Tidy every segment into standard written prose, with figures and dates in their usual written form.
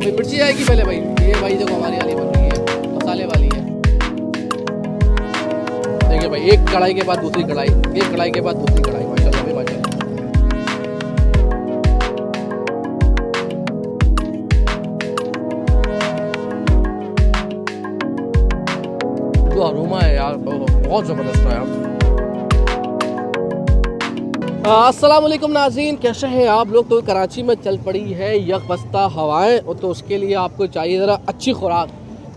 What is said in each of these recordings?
भाई मिर्ची आएगी पहले भाई। ये भाई देखो हमारी वाली बन रही है, मसाले वाली है। देखिए भाई एक कढ़ाई के बाद दूसरी कढ़ाई, एक कढ़ाई के बाद दूसरी कढ़ाई, माशाल्लाह भाई माशाल्लाह। जो अरोमा है यार बहुत ज़बरदस्त है यार। अस्सलाम वालेकुम नाज़रीन, कैसे हैं आप लोग। तो कराची में चल पड़ी है यकबस्ता हवाएं, और तो उसके लिए आपको चाहिए ज़रा अच्छी खुराक।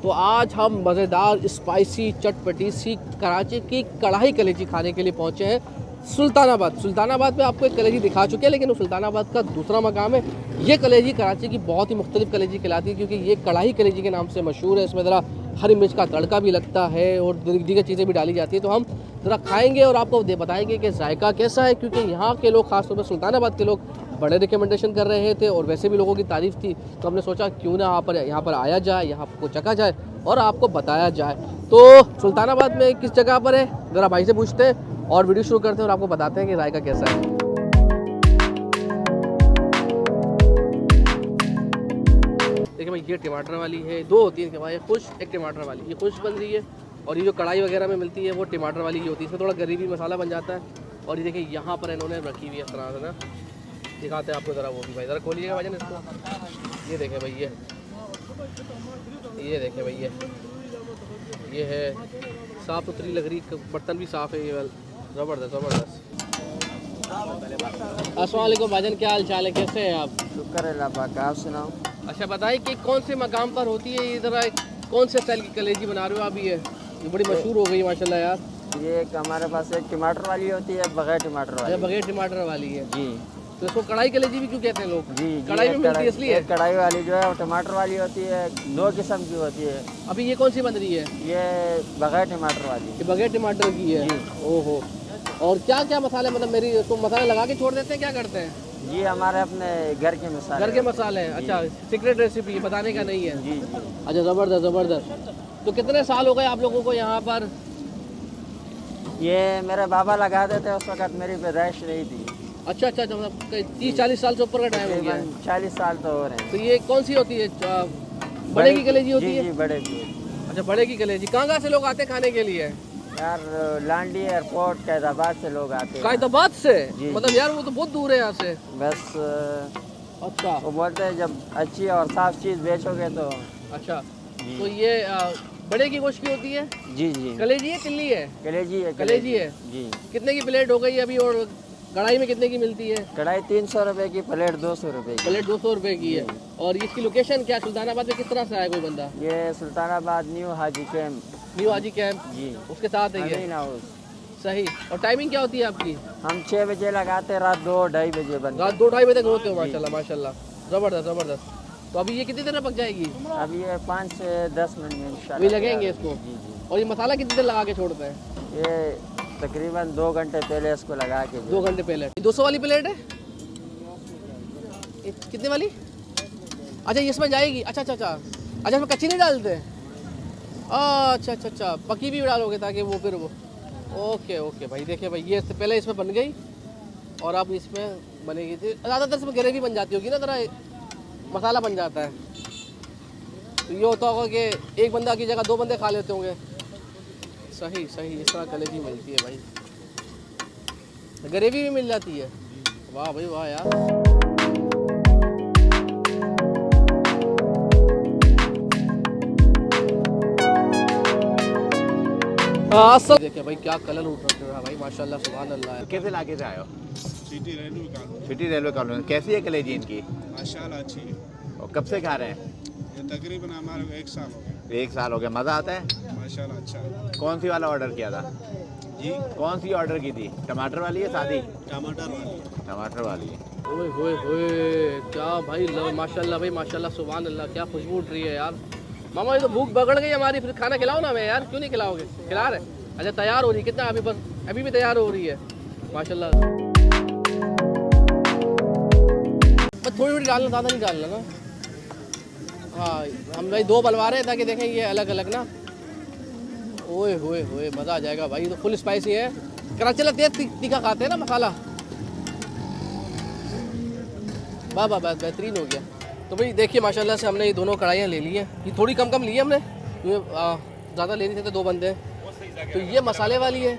तो आज हम मज़ेदार स्पाइसी चटपटी सी कराची की कढ़ाई कलेजी खाने के लिए पहुँचे हैं सुल्तानाबाद में आपको एक कलेजी दिखा चुके हैं, लेकिन वो सुल्तानाबाद का दूसरा मकाम है। ये कलेजी कराची की बहुत ही मुख्तलिफ कलेजी कहलाती है, क्योंकि ये कढ़ाई कलेजी के नाम से मशहूर है। इसमें ज़रा हरी मिर्च का तड़का भी लगता है और दीगर चीज़ें भी डाली जाती है। तो हम ज़रा खाएंगे और आपको बताएंगे कि जायका कैसा है, क्योंकि यहाँ के लोग ख़ासतौर पर सुल्तानाबाद के लोग बड़े रिकमेंडेशन कर रहे थे और वैसे भी लोगों की तारीफ़ थी। तो हमने सोचा क्यों ना यहाँ पर आया जाए, यहाँ को चखा जाए और आपको बताया जाए। तो सुल्तानाबाद में किस जगह पर है, ज़रा भाई से पूछते हैं और वीडियो शुरू करते हैं और आपको बताते हैं कि जायका कैसा है। देखिए भाई ये टमाटर वाली है, दो होती है भाई, खुश्क एक टमाटर वाली। ये खुश्क बन रही है और ये जो कढ़ाई वगैरह में मिलती है वो टमाटर वाली ही होती है। इसमें थोड़ा ग्रेवी मसाला बन जाता है। और ये देखिए यहाँ पर इन्होंने रखी हुई है इस तरह से ना, दिखाते हैं आपको ज़रा वो भी भाई, ज़रा खोलिएगा भाईजान इसको। ये देखें भाई ये देखें भाई ये है साफ़ सुथरी लग रही, बर्तन भी साफ़ है। ये ज़बरदस्त ज़बरदस्त। अस्सलाम वालेकुम भाईजान, क्या हाल चाल है, कैसे हैं आप। शुक्र है अल्लाह पाक, आप सुनाओ। अच्छा बताइए कि कौन से मकाम पर होती है ये, ज़रा कौन से स्टाइल की कलेजी बना रहे हो आप। ये बड़ी मशहूर हो गई माशाल्लाह यार। ये एक हमारे पास एक टमाटर वाली होती है, बगैर टमाटर वाली। बगैर टमाटर वाली है जी। तो इसको कढ़ाई कलेजी भी क्यों कहते हैं लोग। जी कढ़ाई में मिलती है इसलिए। कढ़ाई वाली जो है वो टमाटर वाली होती है, दो किस्म की होती है। अभी ये कौन सी बन रही है। ये बगैर टमाटर वाली। ये बगैर टमाटर की है। ओहो, और क्या क्या मसाले, मतलब मेरी तो मसाले लगा के छोड़ देते हैं, क्या करते हैं। जी हमारे अपने घर के मसाले। घर के मसाले हैं। अच्छा, सीक्रेट रेसिपी बताने का नहीं है। जी। अच्छा ज़बरदस्त ज़बरदस्त। तो कितने साल हो गए आप लोगों को यहाँ पर। ये मेरे बाबा लगाते थे, उस वक्त मेरी पैदाइश नहीं थी। अच्छा अच्छा, मतलब 30-40 साल से ऊपर का टाइम हो गया है। 40 साल तो हो रहे हैं। तो ये कौन सी होती है, बड़े की कलेजी होती है। जी बड़े की। अच्छा बड़े की कलेजी। कहाँ से लोग आते हैं खाने के लिए। यार लांडी एयरपोर्ट कैदाबाद से लोग आते हैं। कैदाबाद से। जी। मतलब यार वो तो बहुत दूर है यहाँ से। बस अच्छा, वो बोलते हैं जब अच्छी और साफ चीज़ बेचोगे तो। अच्छा तो ये बड़े की गोश्त की होती है। जी जी। कलेजी है तिल्ली है। कलेजी है। कलेजी है। जी। कितने की प्लेट हो गई अभी, और कढ़ाई में कितने की मिलती है। कढ़ाई 300 रुपए की, प्लेट 200 रुपए की। प्लेट 200 रुपए की है। और इसकी लोकेशन क्या, सुल्तानाबाद में किस तरह से आया कोई बंदा। ये सुल्तानाबाद न्यू हाजी कैंप। न्यू हाजी कैंप जी उसके साथ है ये। अमीन हाउस। सही। और टाइमिंग क्या होती है आपकी। हम 6 बजे लगाते हैं, रात 2-2:30 बजे बंद। रात 2-2:30 बजे तक होते हो। माशाल्लाह माशाल्लाह, ज़बरदस्त ज़बरदस्त। तो अभी ये कितनी देर में पक जाएगी। अब ये 5 से 10 मिनट में इंशाल्लाह अभी लगेंगे इसको। जी जी। और ये मसाला कितनी देर लगा के छोड़ते हैं। ये तकरीबन 2 घंटे पहले इसको लगा के। 2 घंटे पहले। 200 वाली प्लेट है। कितने वाली। अच्छा ये इसमें जाएगी। अच्छा अच्छा अच्छा अच्छा, इसमें कच्ची नहीं डालते। अच्छा अच्छा अच्छा, पकी भी डालोगे ताकि वो फिर वो। ओके ओके भाई, देखिए भाई ये पहले इसमें बन गई और अब इसमें बनेगी। ज़्यादातर इसमें ग्रेवी बन जाती होगी ना, ज़रा मसाला बन जाता है। तो ये होता होगा कि एक बंदा की जगह 2 बंदे खा लेते होंगे। सही सही, इस तरह कलेजी मिलती है भाई, ग्रेवी भी मिल जाती है। वाह भाई वाह यार। देखिए भाई क्या कलर उठ रहा है भाई, माशाल्लाह सुभान अल्लाह। किस इलाके से आए हो। City railway colony. कैसी है कलेजी इनकी। माशाल्लाह अच्छी है। और कब से खा रहे हैं। ये तकरीबन हमारे 1 साल हो गया। 1 साल हो गया। मज़ा आता है। माशाल्लाह अच्छा है। कौन सी वाला ऑर्डर किया था। जी कौन सी ऑर्डर की थी, टमाटर वाली है सादी। टमाटर वाली। टमाटर वाली है। ओए होए होए, क्या भाई माशाल्लाह भाई माशाल्लाह सुभान अल्लाह, क्या खुशबू उठ रही है यार। मामा ये तो भूख बगड़ गई हमारी, फिर खाना खिलाओ ना हमें यार। क्यों नहीं खिलाओगे, खिला रहे। अच्छा तैयार हो रही कितना अभी, बस अभी भी तैयार हो रही है माशाल्लाह। बस थोड़ी थोड़ी डालना, ज़्यादा नहीं डालना ना। हाँ हम भाई 2 बलवा रहे हैं ताकि देखें ये अलग अलग ना। ओए होए होए, मज़ा आ जाएगा भाई। तो फुल स्पाइसी है। कराची वाला तेज तीखा खाते हैं ना मसाला। वाह वाह, बेहतरीन हो गया। तो भाई देखिए माशाल्लाह से हमने ये दोनों कढ़ाइयाँ ले ली हैं। ये थोड़ी कम कम ली है हमने, ज़्यादा लेनी थी तो 2 बंदे हैं। तो ये मसाले वाली है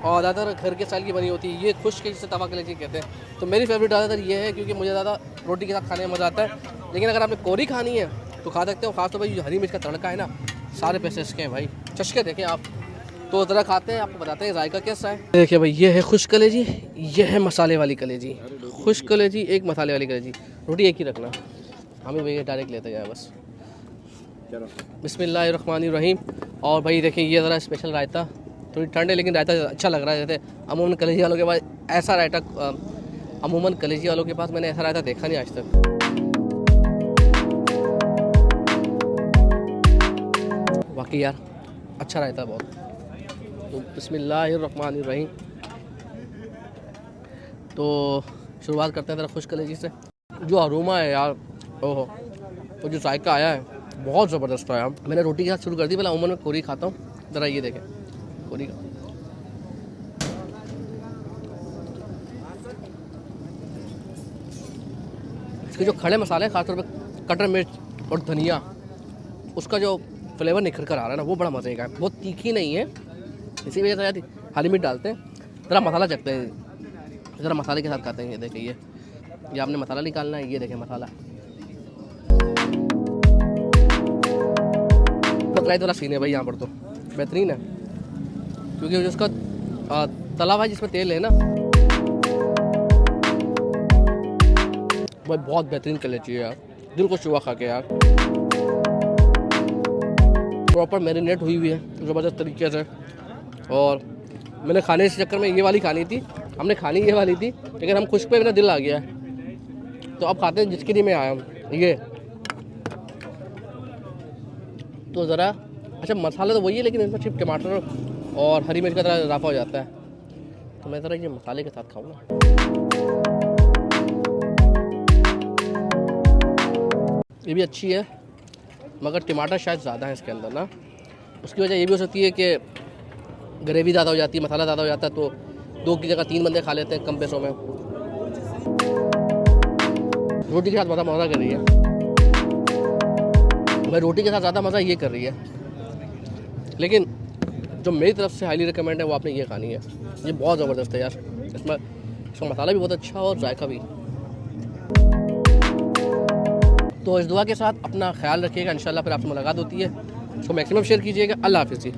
और ज़्यादातर घर के स्टाइल की बनी होती है। ये खुश्क के जिसे तवा कलेजी कहते हैं। तो मेरी फेवरेट ज़्यादातर ये है क्योंकि मुझे ज़्यादा रोटी के साथ खाने में मज़ा आता है। लेकिन अगर आपने कोरी खानी है तो खा सकते हो। खास तौर पर जो हरी मिर्च का तड़का है ना, सारे पैसे इसके हैं भाई। चश्के देखें आप, तो ज़रा खाते हैं, आपको बताते हैं जायका कैसा है। देखिए भाई, ये है खुश्क कलेजी, ये है मसाले वाली कलेजी। खुश्क कलेजी एक, मसाले वाली कलेजी। रोटी एक ही रखना, हमें भैया डायरेक्ट लेते जाए बस। बिस्मिल्लाहिर्रहमानिर्रहीम। और भाई देखिए ये ज़रा स्पेशल रायता, थोड़ी ठंड है लेकिन रायता अच्छा लग रहा है। जैसे अमूमन कलेजी वालों के पास ऐसा रायता, अमूमन कलेजी वालों के पास मैंने ऐसा रायता देखा नहीं आज तक। बाकी यार अच्छा रायता बहुत। तो बिस्मिल्लाहिर्रहमानिर्रहीम। तो शुरुआत करते हैं ज़रा खुश्क कलेजी से। जो अरोमा है यार, ओहो, तो जो जायका आया है बहुत ज़बरदस्त है यार। मैंने रोटी के साथ शुरू कर दी, पहले अमूमन में कोरी खाता हूँ। ज़रा ये देखें कोरी का, इसके जो खड़े मसाले हैं खासतौर पर कटर मिर्च और धनिया, उसका जो फ्लेवर निखर कर आ रहा है ना, वो बड़ा मज़े का है। बहुत तीखी नहीं है, इसी वजह से यार हरी मिर्च डालते हैं। ज़रा मसाला चखते हैं, ज़रा मसाले के साथ खाते हैं। ये देखें, ये आपने मसाला निकालना है। ये देखें मसाला, बकराई वाला सीन है भाई यहाँ पर, तो बेहतरीन है क्योंकि जो उसका तला हुआ है जिसमें तेल है ना, भाई बहुत बेहतरीन कलेजी है यार, दिल को चुवा खा के यार। प्रॉपर मैरिनेट हुई हुई है ज़बरदस्त तरीके से। और मैंने खाने इस चक्कर में ये वाली खानी थी, हमने खानी ये वाली थी, लेकिन हम खुश्क पे मेरा दिल आ गया है तो अब खाते हैं जिसके लिए मैं आया हूँ। ये तो ज़रा अच्छा मसाला तो वही है, लेकिन इसमें सिर्फ टमाटर और हरी मिर्च का ज़रा इजाफा हो जाता है। तो मैं ज़रा ये मसाले के साथ खाऊँगा। ये भी अच्छी है मगर टमाटर शायद ज़्यादा है इसके अंदर ना, उसकी वजह ये भी हो सकती है कि ग्रेवी ज़्यादा हो जाती है, मसाला ज़्यादा हो जाता है, तो 2 की जगह 3 बंदे खा लेते हैं कम पैसों में। रोटी के साथ ज़्यादा मज़ा कर रही है भाई, रोटी के साथ ज़्यादा मज़ा ये कर रही है। लेकिन जो मेरी तरफ से हाईली रिकमेंड है वो आपने ये खानी है। ये बहुत ज़बरदस्त है यार, इसमें इसका मसाला भी बहुत अच्छा और जायका भी। तो इस दुआ के साथ अपना ख्याल रखिएगा, इंशाल्लाह फिर आपसे मुलाकात होती है। इसको मैक्सिमम शेयर कीजिएगा। अल्लाह हाफ़िज़ जी।